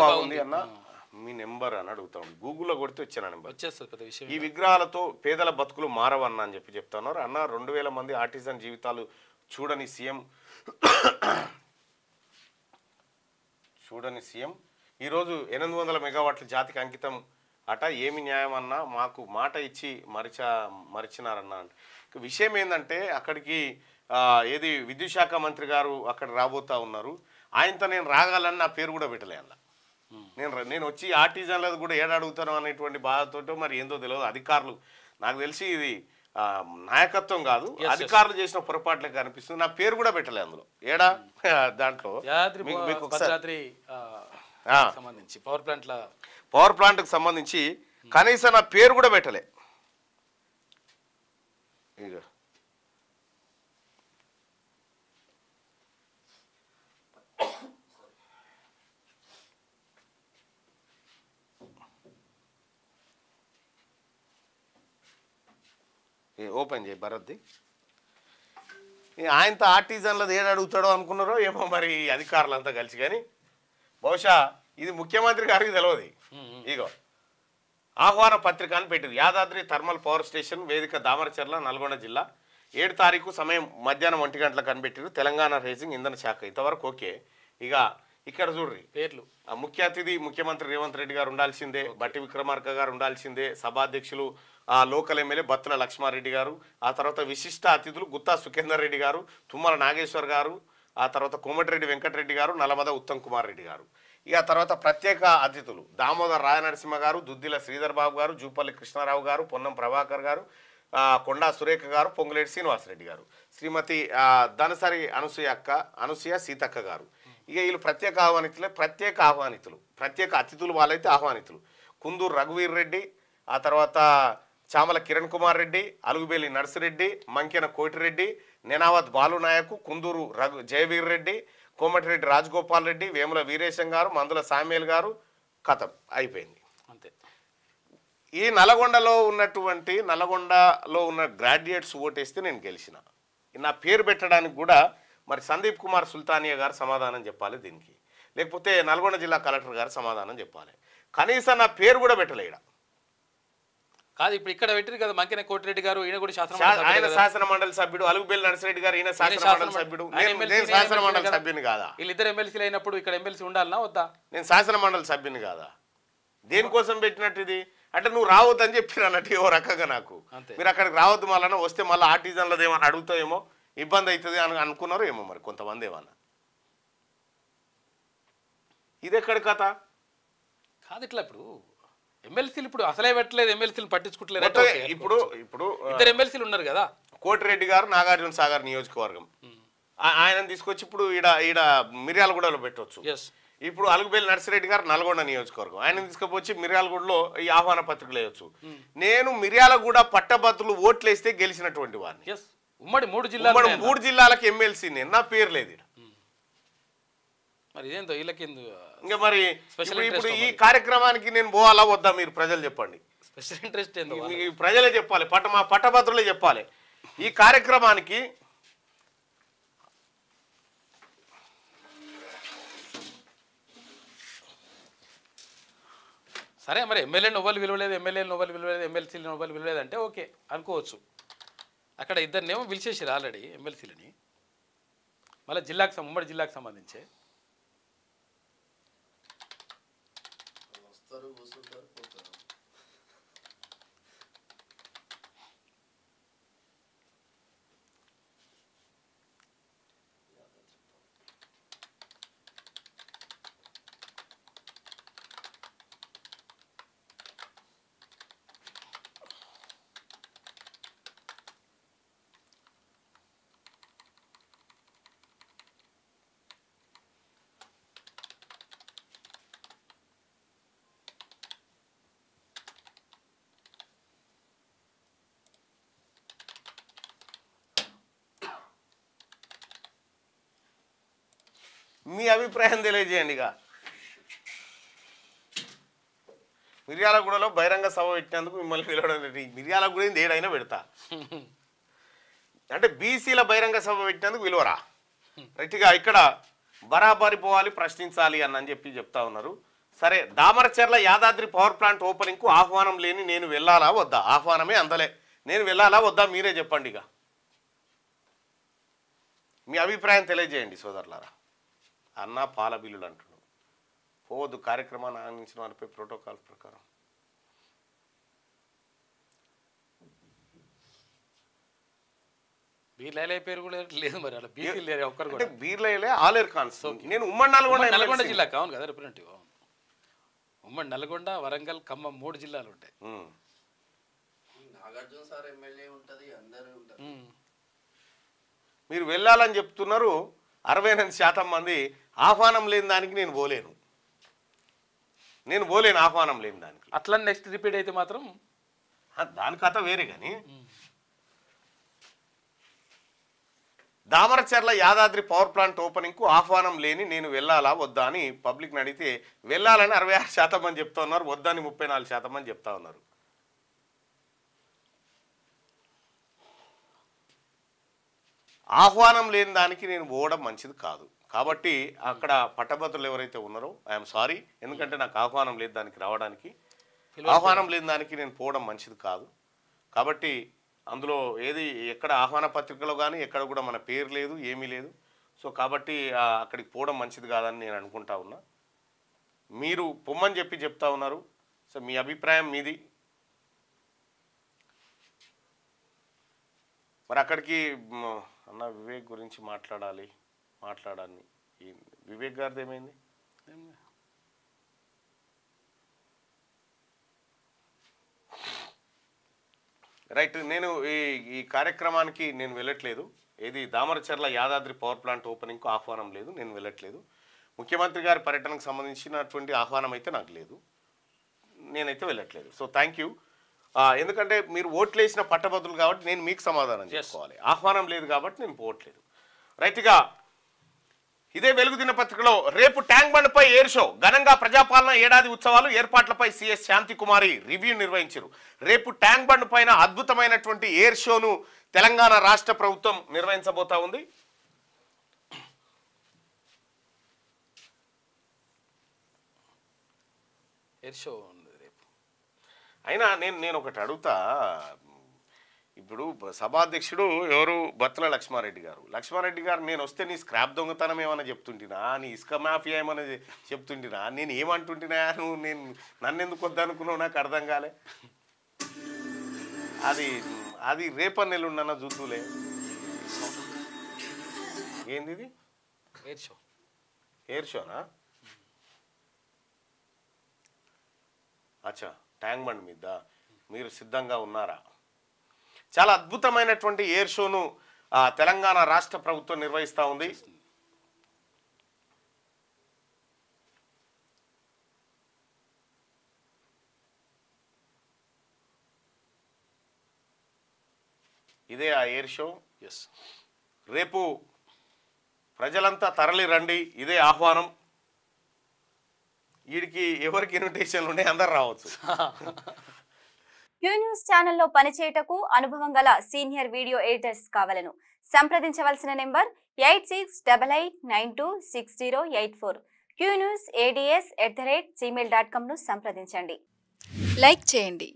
బాగుంది అన్న మీ నెంబర్ అని అడుగుతాం. గూగుల్లో కొడితే వచ్చిన నెంబర్ వచ్చేస్తుంది పెద్ద విషయం. ఈ విగ్రహాలతో పేదల బతుకులు మారవన్న అని చెప్తున్నారు అన్న. 2000 మంది ఆర్టిజన్ జీవితాలు చూడని సీఎం ఈరోజు 800 మెగావాట్ల జాతికి అంకితం అట. ఏమి న్యాయం అన్నా, మాకు మాట ఇచ్చి మరిచినారన్న. విషయం ఏంటంటే అక్కడికి ఏది విద్యుత్ శాఖ మంత్రి గారు అక్కడ రాబోతా ఉన్నారు. ఆయనతో నేను రాగాలని నా పేరు కూడా పెట్టలే అన్న. నేను వచ్చి ఆర్టిజన్లది కూడా ఏడాడుగుతాను అనేటువంటి బాధతో మరి ఏందో తెలియదు. అధికారులు నాకు తెలిసి ఇది నాయకత్వం కాదు, అధికారులు చేసిన పొరపాట్లే కనిపిస్తుంది. నా పేరు కూడా పెట్టలే అందులో. ఏడా దాంట్లో సంబంధించి పవర్ ప్లాంట్ కి సంబంధించి కనీసం నా పేరు కూడా పెట్టలే. ఇక ఓపెన్ చేయి భరత్ది. ఆయనతో ఆర్టిజన్లది ఏడు అడుగుతాడో అనుకున్నారో ఏమో మరి అధికారులంతా కలిసి. కానీ బహుశా ఇది ముఖ్యమంత్రి గారికి తెలియదు. ఇగో ఆహ్వాన పత్రిక అని పెట్టింది. యాదాద్రి థర్మల్ పవర్ స్టేషన్ వేదిక దామరచర్ల నల్గొండ జిల్లా 7 తారీఖు సమయం మధ్యాహ్నం 1 గంటలకు కనిపెట్టారు. తెలంగాణ రైజింగ్ ఇంధన శాఖ. ఇంతవరకు ఓకే. ఇక ఇక్కడ చూడ్రి పేర్లు. ముఖ్య అతిథి ముఖ్యమంత్రి రేవంత్ రెడ్డి గారు ఉండాల్సిందే, బట్టి విక్రమార్క గారు ఉండాల్సిందే, సభాధ్యక్షులు లోకల్ ఎమ్మెల్యే బత్తుల లక్ష్మారెడ్డి గారు, ఆ తర్వాత విశిష్ట అతిథులు గుత్తా సుఖేందర్ రెడ్డి గారు, తుమ్మల నాగేశ్వర్ గారు, ఆ తర్వాత కోమటిరెడ్డి వెంకటరెడ్డి గారు, నల్లమద ఉత్తమ్ కుమార్ రెడ్డి గారు. ఇక తర్వాత ప్రత్యేక అతిథులు దామోదర్ రాయనరసింహ గారు, దుద్దిల శ్రీధర్ బాబు గారు, జూపల్లి కృష్ణారావు గారు, పొన్నం ప్రభాకర్ గారు, కొండా సురేఖ గారు, పొంగులేటి శ్రీనివాసరెడ్డి గారు, శ్రీమతి ధనసరి అనసూయ సీతక్క గారు. ఇక వీళ్ళు ప్రత్యేక ఆహ్వానితులు. ప్రత్యేక అతిథులు వాళ్ళైతే ఆహ్వానితులు కుందూరు రఘువీర్ రెడ్డి, ఆ తర్వాత చామల కిరణ్ కుమార్ రెడ్డి, అలుగుబేలి నర్సిరెడ్డి, మంకెన కోటిరెడ్డి, నెనావత్ బాలునాయకు, కుందూరు జయవీర్ రెడ్డి, కోమటిరెడ్డి రాజగోపాల్ రెడ్డి, వేముల వీరేశం గారు, మందుల సామ్యుల్ గారు. కథం అయిపోయింది అంతే. ఈ నల్గొండలో ఉన్న గ్రాడ్యుయేట్స్ ఓటేస్తే నేను గెలిచిన. నా పేరు పెట్టడానికి కూడా మరి సందీప్ కుమార్ సుల్తానియా గారు సమాధానం చెప్పాలి దీనికి, లేకపోతే నల్గొండ జిల్లా కలెక్టర్ గారు సమాధానం చెప్పాలి. కనీసం నా పేరు కూడా పెట్టలేడ కాదు. ఇప్పుడు ఇక్కడ పెట్టిరు కదా మంకెన కోటిరెడ్డి గారు, ఈయన కూడా ఆయన శాసన మండలి సభ్యుడు. అలుగుబేలి నరసిరెడ్డి గారు ఈయన శాసన మండలి సభ్యుడు. నేను శాసన మండలి సభ్యుని కాదా? వీళ్ళిద్దరు ఎమ్మెల్సీలు అయినప్పుడు ఇక్కడ ఎమ్మెల్సీ ఉండాలనా వద్దా? నేను శాసన మండలి సభ్యుని కాదా? దేనికోసం పెట్టినట్టు ఇది? అంటే నువ్వు రావద్దని చెప్పిన అన్నట్టు ఓ రకంగా నాకు. మీరు అక్కడికి రావద్దు, మళ్ళీ వస్తే మళ్ళీ ఆర్టిజన్లది ఏమన్నా అడుగుతాయేమో, ఇబ్బంది అవుతుంది అని అనుకున్నారు ఏమో మరి కొంతమంది. ఏమన్నా ఇది ఎక్కడి కథ కాదు. ఇట్లా ఇప్పుడు ఎమ్మెల్సీలు ఇప్పుడు అసలే పెట్టలేదు, ఎమ్మెల్సీలు పట్టించుకుంటలేదు. ఇప్పుడు ఇద్దరు ఎమ్మెల్సీలు ఉన్నారు కదా, కోటిరెడ్డి గారు నాగార్జున సాగర్ నియోజకవర్గం, ఆయన తీసుకొచ్చి ఇప్పుడు ఈడ మిర్యాలగూడలో పెట్టవచ్చు. ఇప్పుడు అలుగుబేలి నర్సిరెడ్డి గారు నల్గొండ నియోజకవర్గం, ఆయన తీసుకుపోయి మిర్యాలగూడలో ఈ ఆహ్వాన పత్రికలు వేయచ్చు. నేను మిర్యాలగూడ పట్టభద్రులు ఓట్లేస్తే గెలిచినటువంటి వారిని. ఉమ్మడి 3 జిల్లాలకు ఎమ్మెల్సీ నేను, నా పేరు లేదు. మరి ఇదేందో వీళ్ళకి ఇంకా మరి ఇప్పుడు ఈ కార్యక్రమానికి నేను పోవాలా వద్దా మీరు ప్రజలు చెప్పండి. స్పెషల్ ఇంట్రెస్ట్ ఏందో ప్రజలే చెప్పాలి, మా పట్టభద్రులే చెప్పాలి. ఈ కార్యక్రమానికి సరే మరి ఎమ్మెల్యే నొవ్వలు విలువలేదు, ఎమ్మెల్సీలు నొవ్వలు విలువలేదు అంటే ఓకే అనుకోవచ్చు. అక్కడ ఇద్దరినేమో పిలిచేసారు ఆల్రెడీ ఎమ్మెల్సీలని, మళ్ళీ ఉమ్మడి జిల్లాకు సంబంధించి. మీ అభిప్రాయం తెలియజేయండి. ఇక మిర్యాలగూడలో బహిరంగ సభ పెట్టినందుకు మిమ్మల్ని పిలవడం, మిర్యాలగూడ ఏడైనా పెడతా అంటే బీసీల బహిరంగ సభ పెట్టినందుకు విలువరా? రైట్గా ఇక్కడ బరాబరి పోవాలి, ప్రశ్నించాలి అని చెప్పి చెప్తా ఉన్నారు. సరే, దామరచర్ల యాదాద్రి పవర్ ప్లాంట్ ఓపెనింగ్కు ఆహ్వానం లేని నేను వెళ్ళాలా వద్దా? ఆహ్వానమే అందలే, నేను వెళ్ళాలా వద్దా? మీరే చెప్పండి. ఇక మీ అభిప్రాయం తెలియజేయండి సోదరులారా. అన్న పాల బిల్లులు అంటున్నాడు, పోవద్దు, కార్యక్రమాన్ని ఆనందించిన వారిపై ప్రోటోకాల్ ప్రకారం. బీర్లైలే పేరు కూడా లేదు మరి, అలా బీర్లు లేరు ఒక్కరు కూడా. బీర్లైలే ఆలేరు కాన్స్. నేను ఉమ్మడి నల్గొండ జిల్లా కావును కదా రిప్రజెంటేటివ్. ఉమ్మడి నల్గొండ, వరంగల్, ఖమ్మం 3 జిల్లాలు ఉంటాయి. నాగార్జున సార్ ఎమ్మెల్యే ఉంటది, అందరూ ఉంటారు. మీరు వెళ్ళాలని చెప్తున్నారు. 68% మంది ఆహ్వానం లేని దానికి నేను పోలేను ఆహ్వానం లేని దానికి. అట్లా నెక్స్ట్ రిపీట్ అయితే మాత్రం దాని కథ వేరే. కానీ దామరచర్ల యాదాద్రి పవర్ ప్లాంట్ ఓపెనింగ్కు ఆహ్వానం లేని నేను వెళ్ళాలా వద్దా అని పబ్లిక్ని అడిగితే వెళ్ళాలని 66% మంది చెప్తా ఉన్నారు, వద్దని 34% మంది చెప్తా ఉన్నారు. ఆహ్వానం లేని దానికి నేను పోవడం మంచిది కాదు. కాబట్టి అక్కడ పట్టభద్రులు ఎవరైతే ఉన్నారో ఐఎమ్ సారీ, ఎందుకంటే నాకు ఆహ్వానం లేదు దానికి రావడానికి. ఆహ్వానం లేని దానికి నేను పోవడం మంచిది కాదు. కాబట్టి అందులో ఏది ఎక్కడ ఆహ్వాన పత్రికలో కానీ ఎక్కడ కూడా మన పేరు లేదు, ఏమీ లేదు. సో కాబట్టి అక్కడికి పోవడం మంచిది కాదని నేను అనుకుంటా ఉన్నా. మీరు పొమ్మని చెప్తా ఉన్నారు. సో మీ అభిప్రాయం మీది. మరి అక్కడికి అన్న వివేక్ గురించి మాట్లాడాలి. ఈ వివేక్ గారిది ఏమైంది? రైట్, నేను ఈ కార్యక్రమానికి నేను వెళ్ళట్లేదు. ఏది దామరచర్ల యాదాద్రి పవర్ ప్లాంట్ ఓపెనింగ్కు ఆహ్వానం లేదు, నేను వెళ్ళట్లేదు. ముఖ్యమంత్రి గారి పర్యటనకు సంబంధించినటువంటి ఆహ్వానం అయితే నాకు లేదు, నేనైతే వెళ్ళట్లేదు. So thank you. ఎందుకంటే మీరు ఓట్లు వేసిన పట్టభద్రులు కాబట్టి నేను మీకు సమాధానం చేసుకోవాలి. ఆహ్వానం లేదు కాబట్టి నేను పోవట్లేదు. రైట్గా ఇదే వెలుగు దినపత్రికలో రేపు ట్యాంక్ బండ్పై ఎయిర్ షో, ఘనంగా ప్రజాపాలన ఏడాది ఉత్సవాలు ఏర్పాట్లపై సిఎస్ శాంతికుమారి రివ్యూ నిర్వహించారు. రేపు ట్యాంక్ బండ్ పైన అద్భుతమైనటువంటి ఎయిర్ షోను తెలంగాణ రాష్ట్ర ప్రభుత్వం నిర్వహించబోతా ఉంది. ఎయిర్ షో ఉంది రేపు. అయినా నేను ఒకటి అడుగుతా. ఇప్పుడు సభాధ్యక్షుడు ఎవరు? బత్తుల లక్ష్మారెడ్డి గారు నేను వస్తే నీ స్క్రాప్ దొంగతనం ఏమైనా చెప్తుంటినా, నీ ఇసుక మాఫియా ఏమైనా చెప్తుంటినా, నేను ఏమంటుంటినా, నువ్వు నన్ను ఎందుకు వద్దనుకున్నావు నాకు అర్థం కాలే. అది రేపన్నెల్లుండన్న చూద్దులే. ఏంది ఇది? ఎయిర్ షోనా? అచ్చా, ట్యాంక్ బండ్ మీద మీరు సిద్ధంగా ఉన్నారా? చాలా అద్భుతమైనటువంటి ఎయిర్ షోను తెలంగాణ రాష్ట్ర ప్రభుత్వం నిర్వహిస్తూ ఉంది. ఇదే ఆ ఎయిర్ షో. ఎస్, రేపు ప్రజలంతా తరలి రండి, ఇదే ఆహ్వానం. వీడికి ఎవరికి ఇన్విటేషన్లు ఉన్నాయి, అందరు రావచ్చు. క్యూ న్యూస్ ఛానల్లో పనిచేయటకు అనుభవం గల సీనియర్ వీడియో ఎడిటర్స్ కావాలను సంప్రదించవలసిన నెంబర్ 8688926084. qnewsads@gmail.com ను సంప్రదించండి. లైక్ చేయండి.